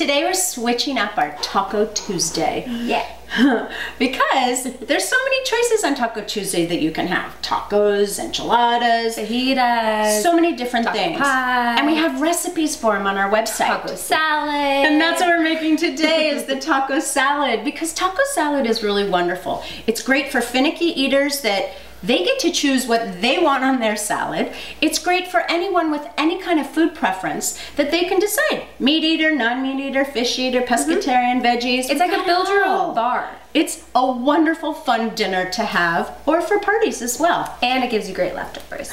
Today we're switching up our Taco Tuesday. Yeah. Because there's so many choices on Taco Tuesday that you can have. Tacos, enchiladas, fajitas, so many different taco things. pie, and we have recipes for them on our website. taco salad. And that's what we're making today is the taco salad, because taco salad is really wonderful. It's great for finicky eaters that they get to choose what they want on their salad. It's great for anyone with any kind of food preference that they can decide. Meat eater, non-meat eater, fish eater, pescatarian, veggies. It's like a build your own bar. It's a wonderful, fun dinner to have, or for parties as well. And it gives you great leftovers.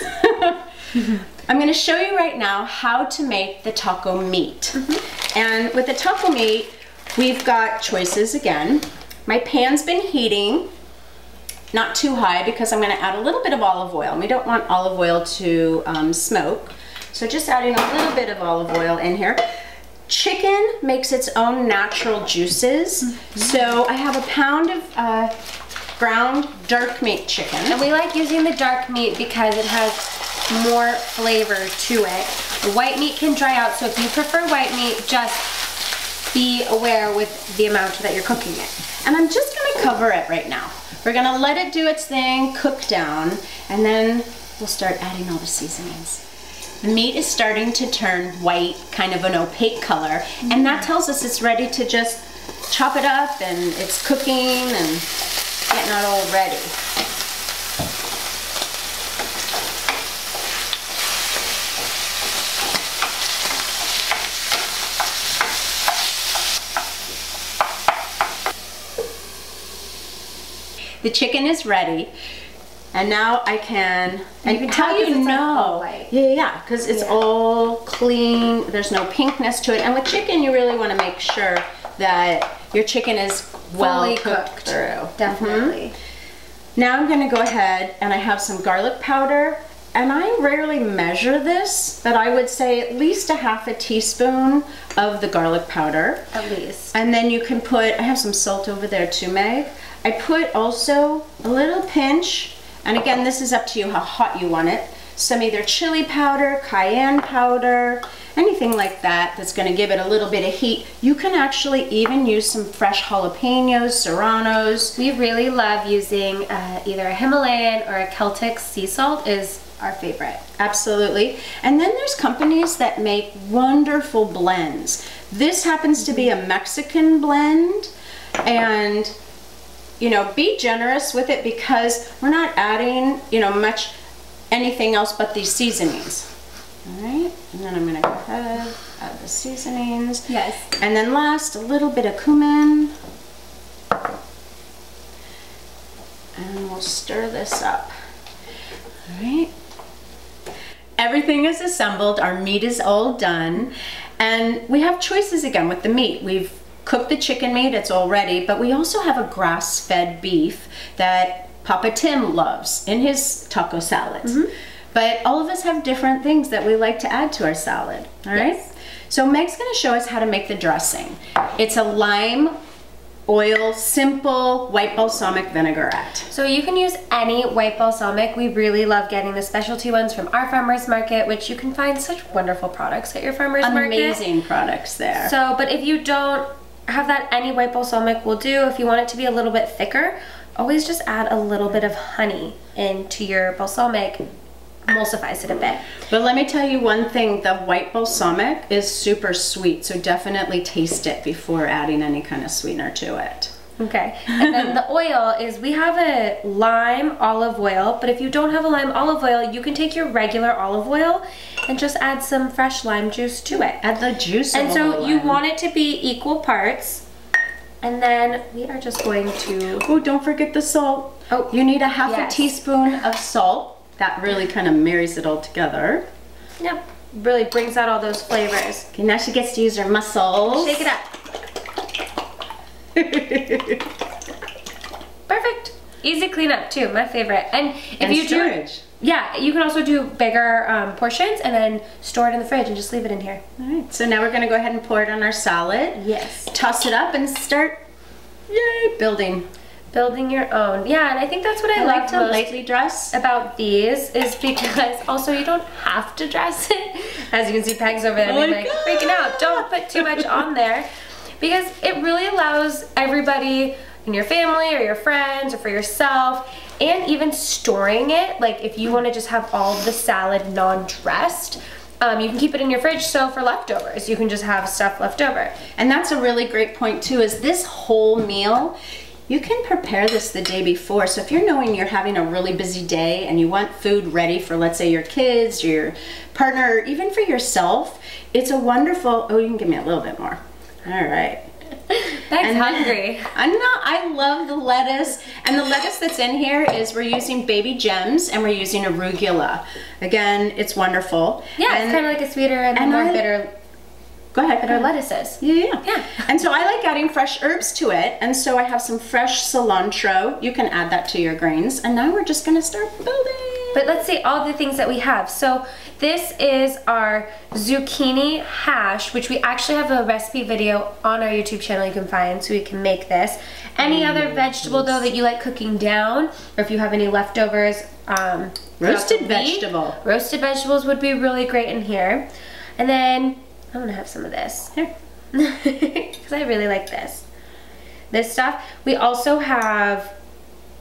I'm going to show you right now how to make the taco meat. And with the taco meat, we've got choices again. My pan's been heating. Not too high because I'm going to add a little bit of olive oil. And we don't want olive oil to smoke. So just adding a little bit of olive oil in here. Chicken makes its own natural juices. So I have a pound of ground dark meat chicken. And we like using the dark meat because it has more flavor to it. The white meat can dry out, so if you prefer white meat, just be aware with the amount that you're cooking it. And I'm just going to cover it right now. We're gonna let it do its thing, cook down, and then we'll start adding all the seasonings. The meat is starting to turn white, kind of an opaque color, and that tells us it's ready to just chop it up and it's cooking and getting it all ready. The chicken is ready, and now I can, and you can how tell you it's know, like yeah, because it's all clean, there's no pinkness to it, and with chicken you really want to make sure that your chicken is well fully cooked through. Definitely. Now I'm going to go ahead and I have some garlic powder, and I rarely measure this, but I would say at least a half a teaspoon of the garlic powder. At least. And then you can put, I have some salt over there too, Meg. I put also a little pinch, and again, this is up to you how hot you want it, some either chili powder, cayenne powder, anything like that that's going to give it a little bit of heat. You can actually even use some fresh jalapenos, serranos. We really love using either a Himalayan or a Celtic sea salt is our favorite. Absolutely. And then there's companies that make wonderful blends. This happens to be a Mexican blend, and you know, be generous with it because we're not adding, you know, much anything else but these seasonings. All right, and then I'm gonna go ahead, add the seasonings. Yes. And then last, a little bit of cumin. And we'll stir this up. All right. Everything is assembled, our meat is all done, and we have choices again with the meat. We've cooked the chicken meat, it's all ready, but we also have a grass-fed beef that Papa Tim loves in his taco salads. But all of us have different things that we like to add to our salad, all right? Yes. So Meg's gonna show us how to make the dressing. It's a lime oil, simple white balsamic vinaigrette. So you can use any white balsamic. We really love getting the specialty ones from our farmer's market, which you can find such wonderful products at your farmer's market. Amazing products there. So, but if you don't have that, any white balsamic will do. If you want it to be a little bit thicker, always just add a little bit of honey into your balsamic, emulsifies it a bit. But let me tell you one thing, the white balsamic is super sweet, so definitely taste it before adding any kind of sweetener to it. Okay, and then the oil is, we have a lime olive oil, but if you don't have a lime olive oil, you can take your regular olive oil and just add some fresh lime juice to it. Add the juice of And so you lime. want it to be equal parts. And then we are just going to... Oh, don't forget the salt. Oh, you need a half yes. a teaspoon of salt. That really kind of marries it all together. Yep, really brings out all those flavors. Okay, now she gets to use her muscles. Shake it up. Perfect. Easy cleanup too, my favorite. And if you storage. Yeah, you can also do bigger portions and then store it in the fridge and just leave it in here. All right, so now we're gonna go ahead and pour it on our salad. Yes. Toss it up and start, yay, building. Building your own. Yeah, and I think that's what I like to most lightly dress about these is because also you don't have to dress it. As you can see, Peg's over there being like freaking out. Don't put too much on there because it really allows everybody in your family or your friends or for yourself, and even storing it. Like if you want to just have all of the salad non-dressed, you can keep it in your fridge, so for leftovers, you can just have stuff left over. And that's a really great point too, is this whole meal, you can prepare this the day before. So if you're knowing you're having a really busy day and you want food ready for, let's say, your kids, your partner, or even for yourself, it's a wonderful, oh, you can give me a little bit more. All right. That's hungry. I love the lettuce, and the lettuce that's in here is we're using baby gems and we're using arugula. Again, it's wonderful. Yeah, it's kind of like a sweeter and more bitter. Go ahead. Bitter lettuces. Yeah. And so I like adding fresh herbs to it, and so I have some fresh cilantro. You can add that to your grains, and now we're just gonna start building. But let's see all the things that we have. So this is our zucchini hash, which we actually have a recipe video on our YouTube channel you can find, so we can make this. Any other vegetable though that you like cooking down, or if you have any leftovers, roasted vegetable. Roasted vegetables would be really great in here. And then I'm gonna have some of this here because I really like this stuff. We also have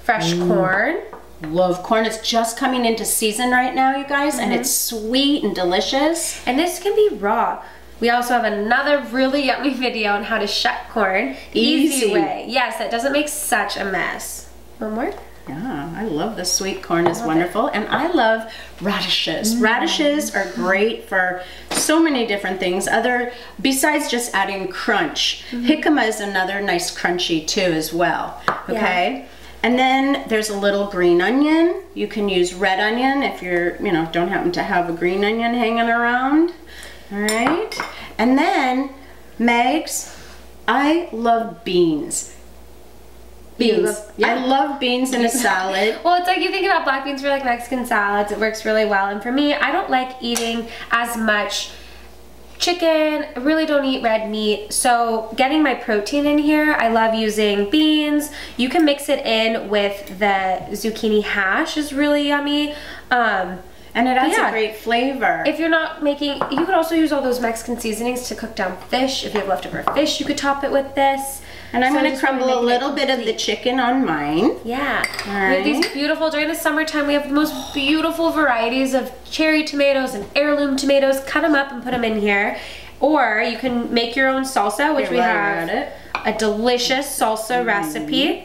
fresh corn. Love corn. It's just coming into season right now, you guys, and it's sweet and delicious. And this can be raw. We also have another really yummy video on how to shuck corn. Easy way. Yes, that doesn't make such a mess. One more? Yeah, I love the sweet corn. Is wonderful. And I love radishes. Radishes are great for so many different things, besides just adding crunch. Jicama is another nice crunchy too as well. Okay. Yeah. And then there's a little green onion. You can use red onion if you're, don't happen to have a green onion hanging around. All right. And then, Megs, I love beans. Beans. I love beans in a salad. Well, it's like you think about black beans for like Mexican salads. It works really well. And for me, I don't like eating as much chicken. I really don't eat red meat, so getting my protein in here, I love using beans. You can mix it in with the zucchini hash, is really yummy. And it adds a great flavor. If you're not making, you could also use all those Mexican seasonings to cook down fish. If you have leftover fish, you could top it with this. And I'm going to crumble a little bit of the chicken on mine. Yeah. We have these beautiful, during the summertime, we have the most beautiful varieties of cherry tomatoes and heirloom tomatoes. Cut them up and put them in here. Or you can make your own salsa, which we have a delicious salsa recipe.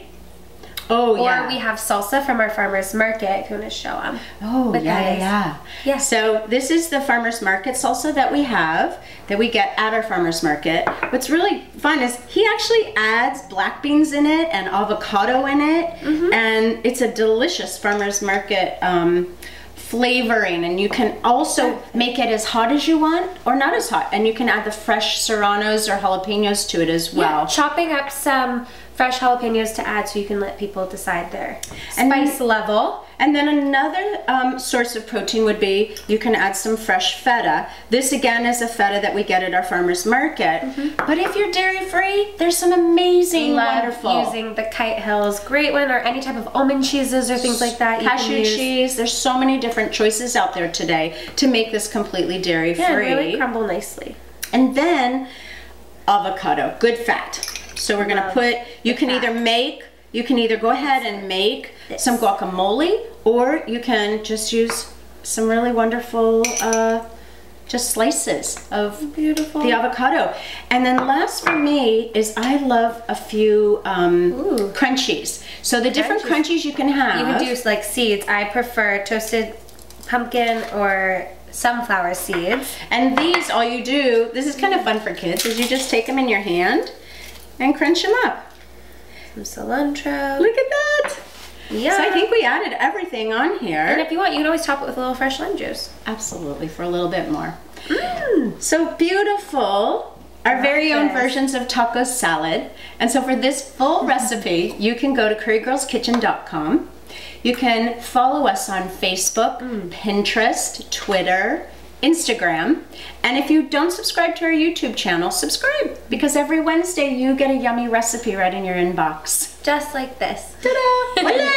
Oh, yeah. Or we have salsa from our farmer's market, if you want to show them. Oh, yeah. So this is the farmer's market salsa that we get at our farmer's market. What's really fun is he actually adds black beans in it and avocado in it, and it's a delicious farmer's market flavoring. And you can also make it as hot as you want or not as hot, and you can add the fresh serranos or jalapenos to it as well. Yeah, chopping up some fresh jalapenos to add, so you can let people decide their spice level. And then another source of protein would be, you can add some fresh feta. This again is a feta that we get at our farmer's market. But if you're dairy free, there's some amazing, wonderful. Using the Kite Hills, great one, or any type of almond cheeses or things like that. Cashew cheese. There's so many different choices out there today to make this completely dairy free. Yeah, really crumble nicely. And then avocado, good fat. So we're gonna put, you can either go ahead and make some guacamole, or you can just use some really wonderful just slices of the avocado. And then last for me is I love a few crunchies. So the different crunchies you can have. You can do like seeds. I prefer toasted pumpkin or sunflower seeds. And these, all you do, this is kind of fun for kids, is you just take them in your hand and crunch them up. Some cilantro. Look at that. Yeah. So I think we added everything on here. And if you want, you can always top it with a little fresh lime juice. Absolutely, for a little bit more. So beautiful. Our very own versions of taco salad. And so for this full recipe, you can go to currygirlskitchen.com. You can follow us on Facebook, Pinterest, Twitter, Instagram. And if you don't subscribe to our YouTube channel, subscribe, because every Wednesday you get a yummy recipe right in your inbox. Just like this. Ta-da! Olé!